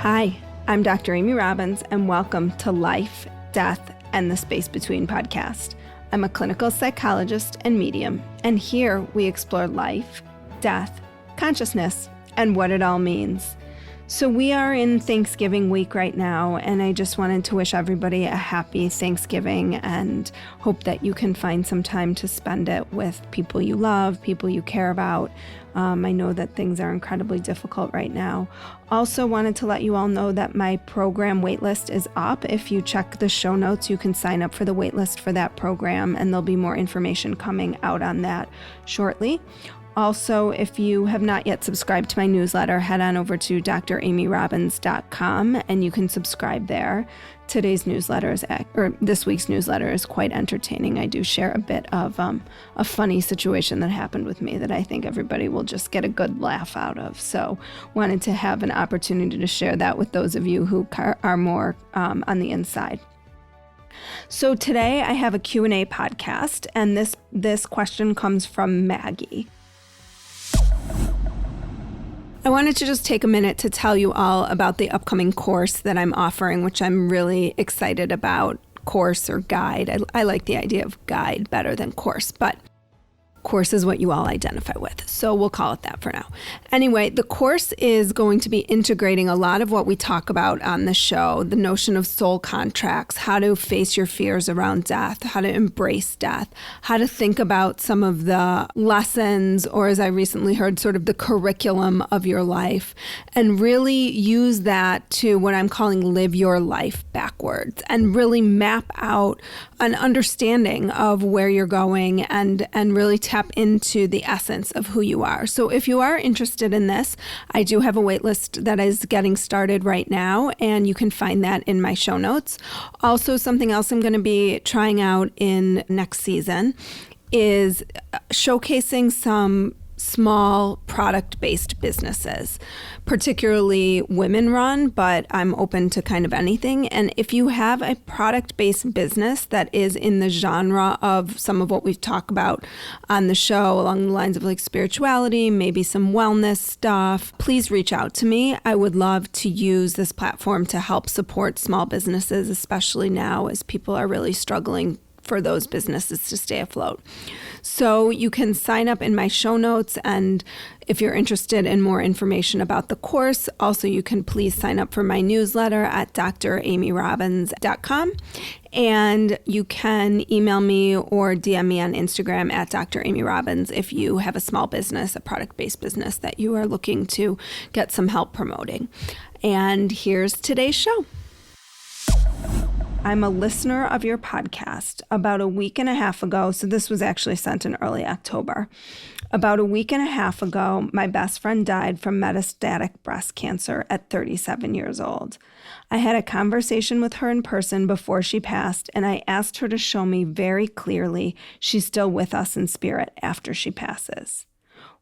Hi, I'm Dr. Amy Robbins, and welcome to Life, Death, and the Space Between podcast. I'm a clinical psychologist and medium, and here we explore life, death, consciousness, and what it all means. So we are in Thanksgiving week right now, and I just wanted to wish everybody a happy Thanksgiving and hope that you can find some time to spend it with people you love, people you care about. I know that things are incredibly difficult right now. Also wanted to let you all know that my program waitlist is up. If you check the show notes, you can sign up for the waitlist for that program, and there'll be more information coming out on that shortly. Also, if you have not yet subscribed to my newsletter, head on over to dramyrobbins.com and you can subscribe there. Today's newsletter this week's newsletter is quite entertaining. I do share a bit of a funny situation that happened with me that I think everybody will just get a good laugh out of. So wanted to have an opportunity to share that with those of you who are more on the inside. So today I have a Q&A podcast, and this question comes from Maggie. I wanted to just take a minute to tell you all about the upcoming course that I'm offering, which I'm really excited about. Course or guide. I like the idea of guide better than course, but course is what you all identify with, so we'll call it that for now. Anyway, the course is going to be integrating a lot of what we talk about on the show, the notion of soul contracts, how to face your fears around death, how to embrace death, how to think about some of the lessons, or as I recently heard, sort of the curriculum of your life, and really use that to what I'm calling live your life backwards, and really map out an understanding of where you're going and really tap into the essence of who you are. So if you are interested in this, I do have a waitlist that is getting started right now, and you can find that in my show notes. Also, something else I'm going to be trying out in next season is showcasing some small product-based businesses, particularly women-run, but I'm open to kind of anything. And if you have a product-based business that is in the genre of some of what we've talked about on the show, along the lines of like spirituality, maybe some wellness stuff, please reach out to me. I would love to use this platform to help support small businesses, especially now as people are really struggling for those businesses to stay afloat. So you can sign up in my show notes, and if you're interested in more information about the course, also you can please sign up for my newsletter at dramyrobbins.com, and you can email me or DM me on Instagram at dramyrobbins if you have a small business, a product-based business that you are looking to get some help promoting. And here's today's show. I'm a listener of your podcast. About a week and a half ago, so this was actually sent in early October. About a week and a half ago, my best friend died from metastatic breast cancer at 37 years old. I had a conversation with her in person before she passed, and I asked her to show me very clearly she's still with us in spirit after she passes.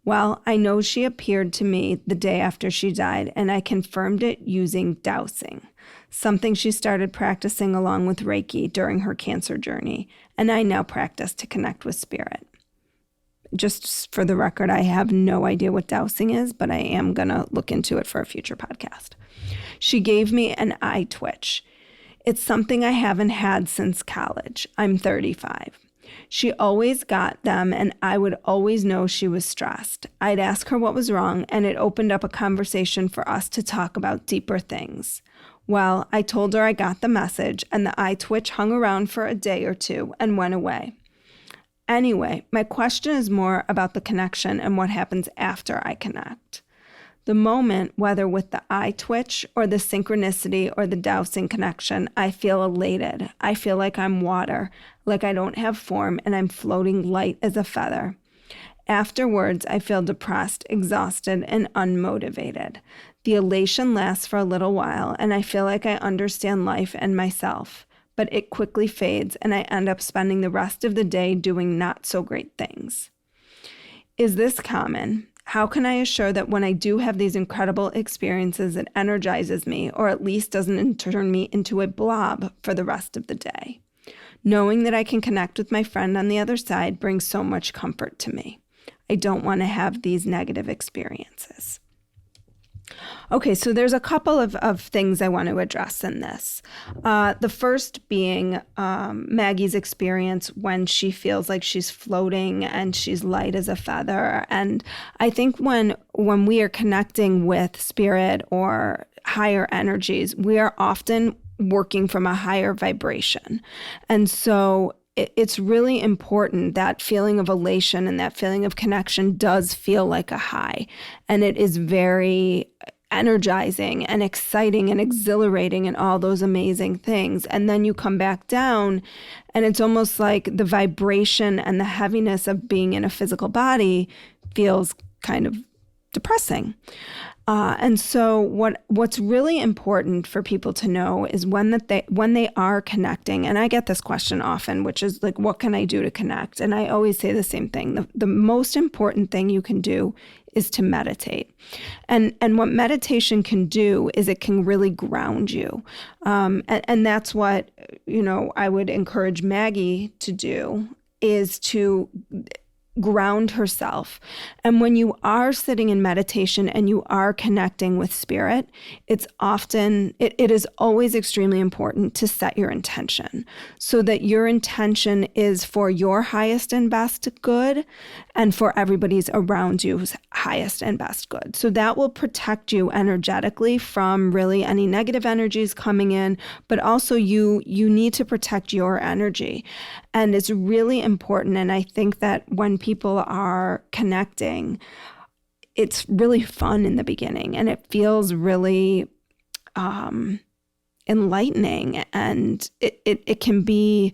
Well, I know she appeared to me the day after she died, and I confirmed it using dowsing, something she started practicing along with Reiki during her cancer journey, and I now practice to connect with spirit. Just for the record, I have no idea what dowsing is, but I am going to look into it for a future podcast. She gave me an eye twitch. It's something I haven't had since college. I'm 35. She always got them, and I would always know she was stressed. I'd ask her what was wrong, and it opened up a conversation for us to talk about deeper things. Well, I told her I got the message, and the eye twitch hung around for a day or two and went away. Anyway, my question is more about the connection and what happens after I connect. The moment, whether with the eye twitch or the synchronicity or the dowsing connection, I feel elated. I feel like I'm water, like I don't have form, and I'm floating light as a feather. Afterwards, I feel depressed, exhausted, and unmotivated. The elation lasts for a little while, and I feel like I understand life and myself, but it quickly fades, and I end up spending the rest of the day doing not so great things. Is this common? How can I assure that when I do have these incredible experiences, it energizes me, or at least doesn't turn me into a blob for the rest of the day? Knowing that I can connect with my friend on the other side brings so much comfort to me. I don't want to have these negative experiences. Okay, so there's a couple of things I want to address in this. The first being Maggie's experience when she feels like she's floating and she's light as a feather. And I think when we are connecting with spirit or higher energies, we are often working from a higher vibration. And so it's really important that feeling of elation and that feeling of connection does feel like a high. And it is very energizing and exciting and exhilarating and all those amazing things. And then you come back down and it's almost like the vibration and the heaviness of being in a physical body feels kind of depressing. And so what's really important for people to know is when they are connecting, and I get this question often, which is like, what can I do to connect? And I always say the same thing. The most important thing you can do is to meditate. And what meditation can do is it can really ground you. And that's what, I would encourage Maggie to do, is to ground herself. And when you are sitting in meditation and you are connecting with spirit, it is always extremely important to set your intention so that your intention is for your highest and best good and for everybody's around you's highest and best good. So that will protect you energetically from really any negative energies coming in, but also you need to protect your energy. And it's really important. And I think that when people are connecting, it's really fun in the beginning and it feels really enlightening, and it can be,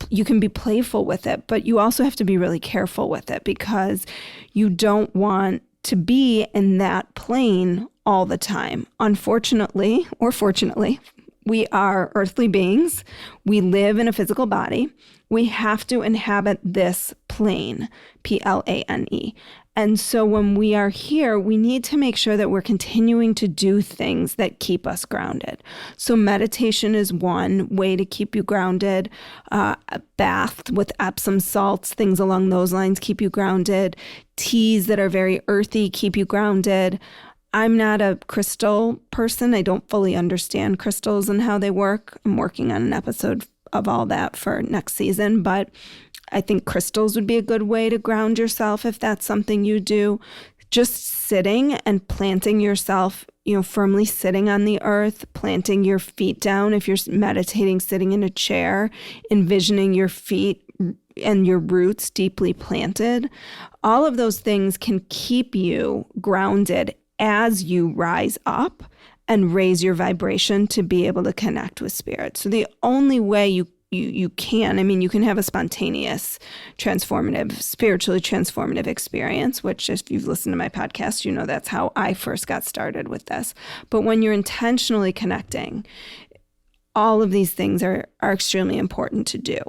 you can be playful with it, but you also have to be really careful with it because you don't want to be in that plane all the time. Unfortunately, or fortunately, we are earthly beings. We live in a physical body. We have to inhabit this plane, plane. And so when we are here, we need to make sure that we're continuing to do things that keep us grounded. So meditation is one way to keep you grounded. A bath with Epsom salts, things along those lines keep you grounded. Teas that are very earthy keep you grounded. I'm not a crystal person. I don't fully understand crystals and how they work. I'm working on an episode of all that for next season, but I think crystals would be a good way to ground yourself if that's something you do. Just sitting and planting yourself, firmly sitting on the earth, planting your feet down. If you're meditating, sitting in a chair, envisioning your feet and your roots deeply planted. All of those things can keep you grounded as you rise up and raise your vibration to be able to connect with spirit. So the only way you can, you can have a spontaneous, spiritually transformative experience, which if you've listened to my podcast, that's how I first got started with this. But when you're intentionally connecting, all of these things are extremely important to do.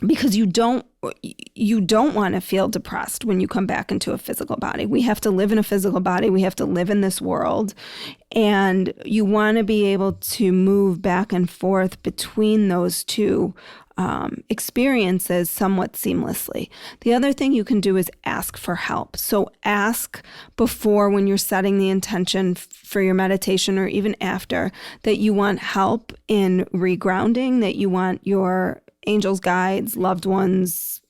Because you don't want to feel depressed when you come back into a physical body. We have to live in a physical body. We have to live in this world. And you want to be able to move back and forth between those two experiences somewhat seamlessly. The other thing you can do is ask for help. So ask before, when you're setting the intention for your meditation, or even after, that you want help in regrounding, that you want your angels, guides, loved ones,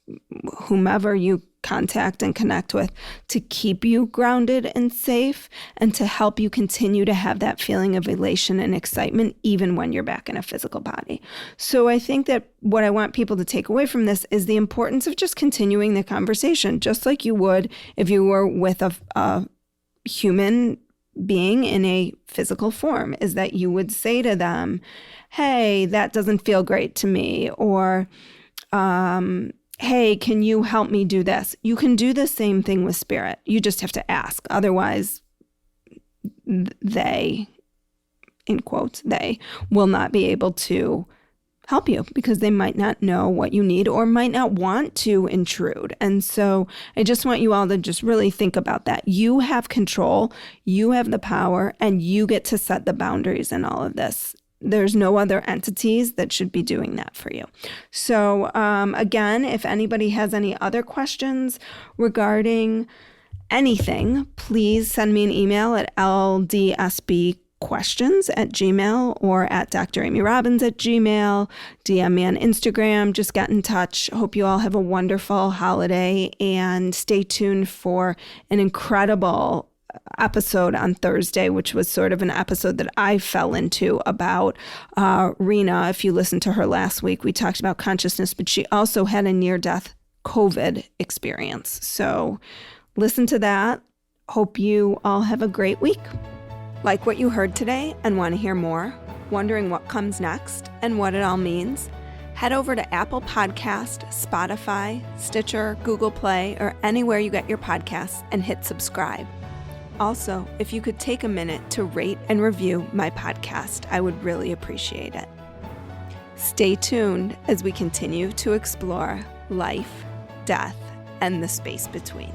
whomever you contact and connect with, to keep you grounded and safe and to help you continue to have that feeling of elation and excitement even when you're back in a physical body. So I think that what I want people to take away from this is the importance of just continuing the conversation, just like you would if you were with a human being in a physical form, is that you would say to them, hey, that doesn't feel great to me, or hey, can you help me do this? You can do the same thing with spirit. You just have to ask. Otherwise, they, in quotes, they will not be able to help you because they might not know what you need or might not want to intrude. And so I just want you all to just really think about that. You have control, you have the power, and you get to set the boundaries in all of this. There's no other entities that should be doing that for you. So again, if anybody has any other questions regarding anything, please send me an email at ldsbquestions@gmail.com or at dramyrobbins@gmail.com. DM me on Instagram. Just get in touch. Hope you all have a wonderful holiday, and stay tuned for an incredible episode on Thursday, which was sort of an episode that I fell into about Rena. If you listened to her last week, we talked about consciousness, but she also had a near-death COVID experience. So listen to that. Hope you all have a great week. Like what you heard today and want to hear more? Wondering what comes next and what it all means? Head over to Apple Podcast, Spotify, Stitcher, Google Play, or anywhere you get your podcasts and hit subscribe. Also, if you could take a minute to rate and review my podcast, I would really appreciate it. Stay tuned as we continue to explore life, death, and the space between.